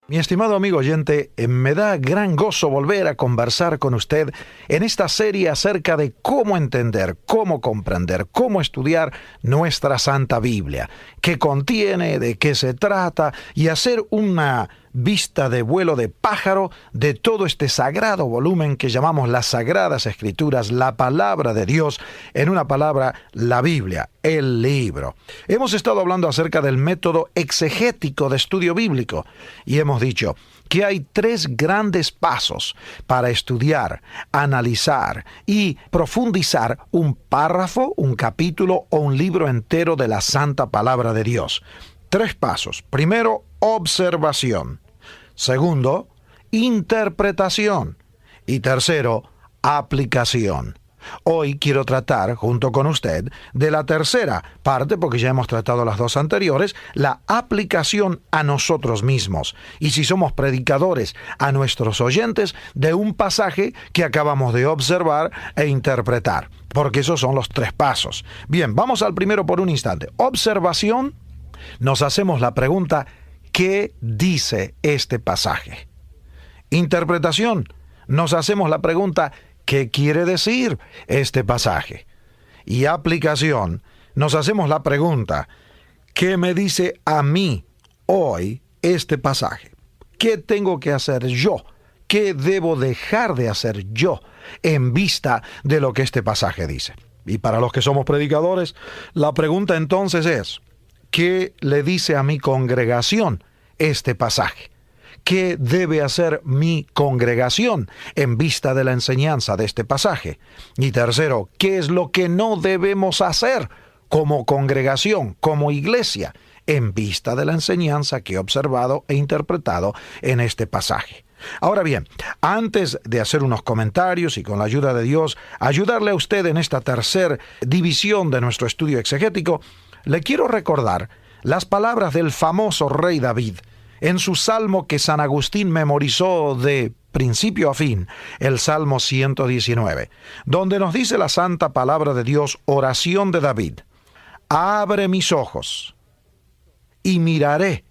Mi estimado amigo oyente, me da gran gozo volver a conversar con usted en esta serie acerca de cómo entender, cómo comprender, cómo estudiar nuestra Santa Biblia, qué contiene, de qué se trata, y hacer una vista de vuelo de pájaro de todo este sagrado volumen que llamamos las Sagradas Escrituras, la Palabra de Dios, en una palabra, la Biblia, el libro. Hemos estado hablando acerca del método exegético de estudio bíblico y hemos dicho que hay 3 grandes pasos para estudiar, analizar y profundizar un párrafo, un capítulo o un libro entero de la Santa Palabra de Dios. 3 pasos. Primero, observación. Segundo, interpretación. Y tercero, aplicación. Hoy quiero tratar, junto con usted, de la tercera parte, porque ya hemos tratado las 2 anteriores, la aplicación a nosotros mismos. Y si somos predicadores, a nuestros oyentes, de un pasaje que acabamos de observar e interpretar. Porque esos son los 3 pasos. Bien, vamos al primero por un instante. Observación. Nos hacemos la pregunta, ¿qué dice este pasaje? Interpretación. Nos hacemos la pregunta, ¿qué quiere decir este pasaje? Y aplicación. Nos hacemos la pregunta, ¿qué me dice a mí hoy este pasaje? ¿Qué tengo que hacer yo? ¿Qué debo dejar de hacer yo en vista de lo que este pasaje dice? Y para los que somos predicadores, la pregunta entonces es, ¿qué le dice a mi congregación este pasaje? ¿Qué debe hacer mi congregación en vista de la enseñanza de este pasaje? Y tercero, ¿qué es lo que no debemos hacer como congregación, como iglesia, en vista de la enseñanza que he observado e interpretado en este pasaje? Ahora bien, antes de hacer unos comentarios y con la ayuda de Dios, ayudarle a usted en esta tercera división de nuestro estudio exegético, le quiero recordar las palabras del famoso rey David en su salmo que San Agustín memorizó de principio a fin, el Salmo 119, donde nos dice la santa palabra de Dios, oración de David: abre mis ojos y miraré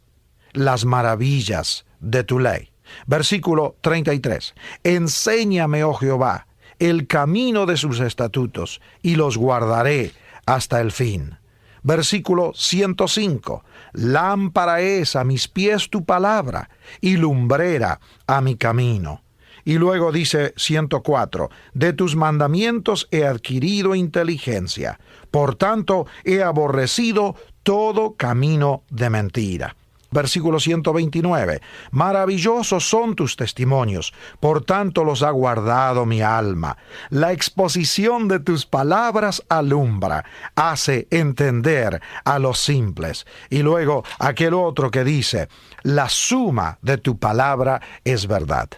las maravillas de tu ley. Versículo 33, enséñame, oh Jehová, el camino de sus estatutos, y los guardaré hasta el fin. Versículo 105, lámpara es a mis pies tu palabra, y lumbrera a mi camino. Y luego dice 104, de tus mandamientos he adquirido inteligencia, por tanto he aborrecido todo camino de mentira. Versículo 129, maravillosos son tus testimonios, por tanto los ha guardado mi alma. La exposición de tus palabras alumbra, hace entender a los simples. Y luego aquel otro que dice, la suma de tu palabra es verdad.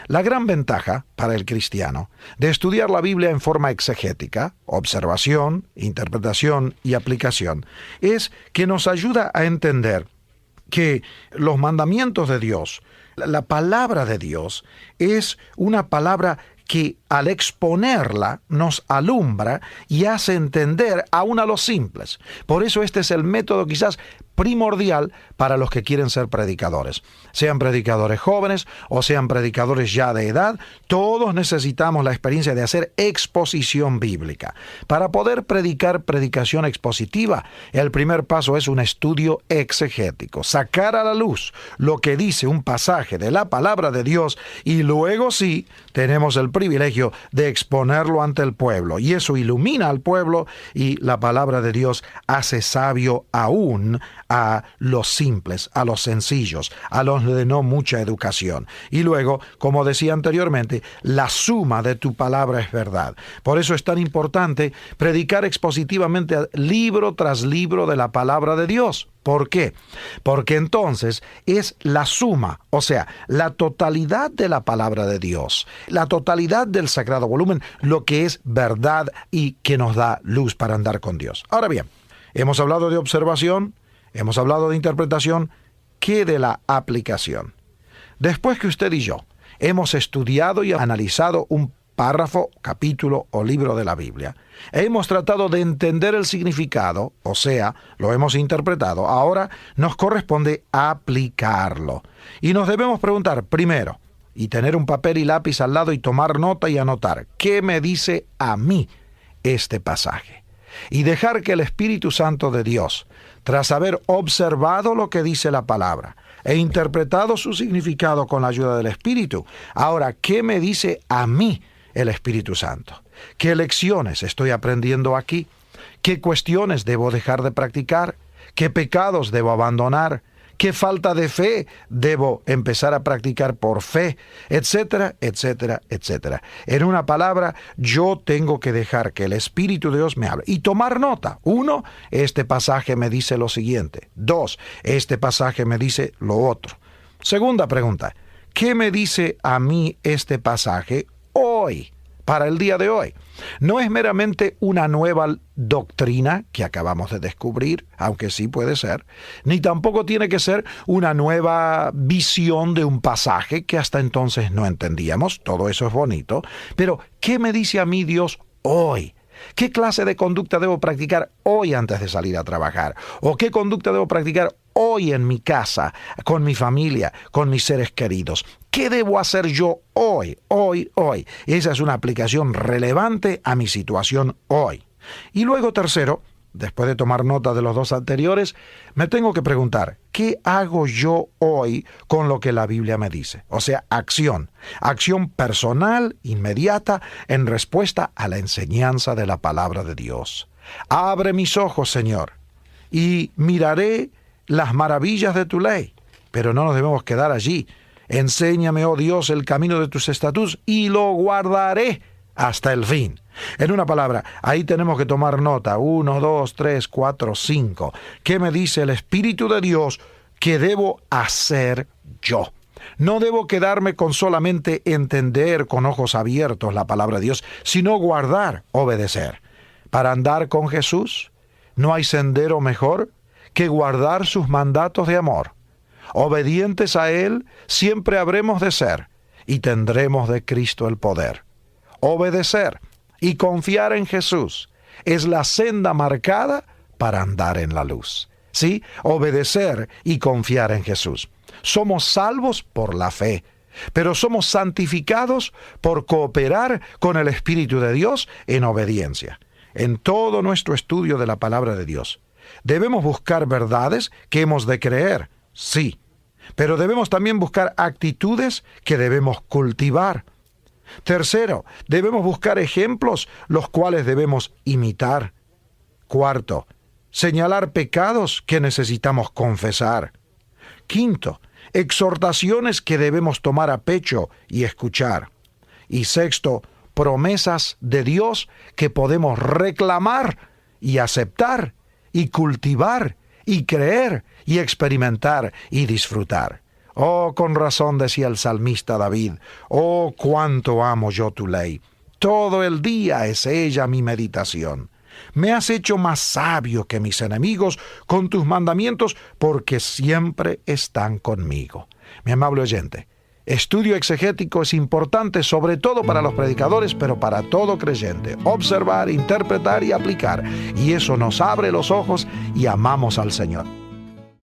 La gran ventaja para el cristiano de estudiar la Biblia en forma exegética, observación, interpretación y aplicación, es que nos ayuda a entender que los mandamientos de Dios, la palabra de Dios, es una palabra que al exponerla nos alumbra y hace entender aún a los simples. Por eso este es el método quizás primordial para los que quieren ser predicadores. Sean predicadores jóvenes o sean predicadores ya de edad, todos necesitamos la experiencia de hacer exposición bíblica. Para poder predicar predicación expositiva, el primer paso es un estudio exegético, sacar a la luz lo que dice un pasaje de la palabra de Dios y luego sí tenemos el privilegio de exponerlo ante el pueblo. Y eso ilumina al pueblo y la palabra de Dios hace sabio aún a los simples, a los sencillos, a los de no mucha educación. Y luego, como decía anteriormente, la suma de tu palabra es verdad. Por eso es tan importante predicar expositivamente libro tras libro de la palabra de Dios. ¿Por qué? Porque entonces es la suma, o sea, la totalidad de la palabra de Dios, la totalidad del sagrado volumen, lo que es verdad y que nos da luz para andar con Dios. Ahora bien, hemos hablado de observación, hemos hablado de interpretación, ¿qué de la aplicación? Después que usted y yo hemos estudiado y analizado un párrafo, capítulo o libro de la Biblia. Hemos tratado de entender el significado, o sea, lo hemos interpretado. Ahora nos corresponde aplicarlo. Y nos debemos preguntar primero, y tener un papel y lápiz al lado y tomar nota y anotar, ¿qué me dice a mí este pasaje? Y dejar que el Espíritu Santo de Dios, tras haber observado lo que dice la palabra e interpretado su significado con la ayuda del Espíritu, ahora, ¿qué me dice a mí el Espíritu Santo? ¿Qué lecciones estoy aprendiendo aquí? ¿Qué cuestiones debo dejar de practicar? ¿Qué pecados debo abandonar? ¿Qué falta de fe debo empezar a practicar por fe? Etcétera, etcétera, etcétera. En una palabra, yo tengo que dejar que el Espíritu de Dios me hable y tomar nota. 1, este pasaje me dice lo siguiente. 2, este pasaje me dice lo otro. Segunda pregunta, ¿qué me dice a mí este pasaje hoy? Para el día de hoy. No es meramente una nueva doctrina que acabamos de descubrir, aunque sí puede ser, ni tampoco tiene que ser una nueva visión de un pasaje que hasta entonces no entendíamos. Todo eso es bonito, pero ¿qué me dice a mí Dios hoy? ¿Qué clase de conducta debo practicar hoy antes de salir a trabajar? ¿O qué conducta debo practicar hoy en mi casa, con mi familia, con mis seres queridos? ¿Qué debo hacer yo hoy? Esa es una aplicación relevante a mi situación hoy. Y luego, tercero, después de tomar nota de los dos anteriores, me tengo que preguntar, ¿qué hago yo hoy con lo que la Biblia me dice? O sea, acción personal, inmediata, en respuesta a la enseñanza de la palabra de Dios. Abre mis ojos, Señor, y miraré las maravillas de tu ley. Pero no nos debemos quedar allí. Enséñame, oh Dios, el camino de tus estatutos y lo guardaré hasta el fin. En una palabra, ahí tenemos que tomar nota. 1, 2, 3, 4, 5. ¿Qué me dice el Espíritu de Dios que debo hacer yo? No debo quedarme con solamente entender con ojos abiertos la palabra de Dios, sino guardar, obedecer. Para andar con Jesús, no hay sendero mejor que guardar sus mandatos de amor. Obedientes a Él siempre habremos de ser y tendremos de Cristo el poder. Obedecer y confiar en Jesús es la senda marcada para andar en la luz. ¿Sí? Obedecer y confiar en Jesús. Somos salvos por la fe, pero somos santificados por cooperar con el Espíritu de Dios en obediencia. En todo nuestro estudio de la palabra de Dios, debemos buscar verdades que hemos de creer, sí, pero debemos también buscar actitudes que debemos cultivar. Tercero, debemos buscar ejemplos los cuales debemos imitar. Cuarto, señalar pecados que necesitamos confesar. Quinto, exhortaciones que debemos tomar a pecho y escuchar. Y sexto, promesas de Dios que podemos reclamar y aceptar y cultivar y creer y experimentar y disfrutar. Oh, con razón decía el salmista David, oh, cuánto amo yo tu ley. Todo el día es ella mi meditación. Me has hecho más sabio que mis enemigos con tus mandamientos, porque siempre están conmigo. Mi amable oyente, estudio exegético es importante sobre todo para los predicadores, pero para todo creyente. Observar, interpretar y aplicar. Y eso nos abre los ojos y amamos al Señor.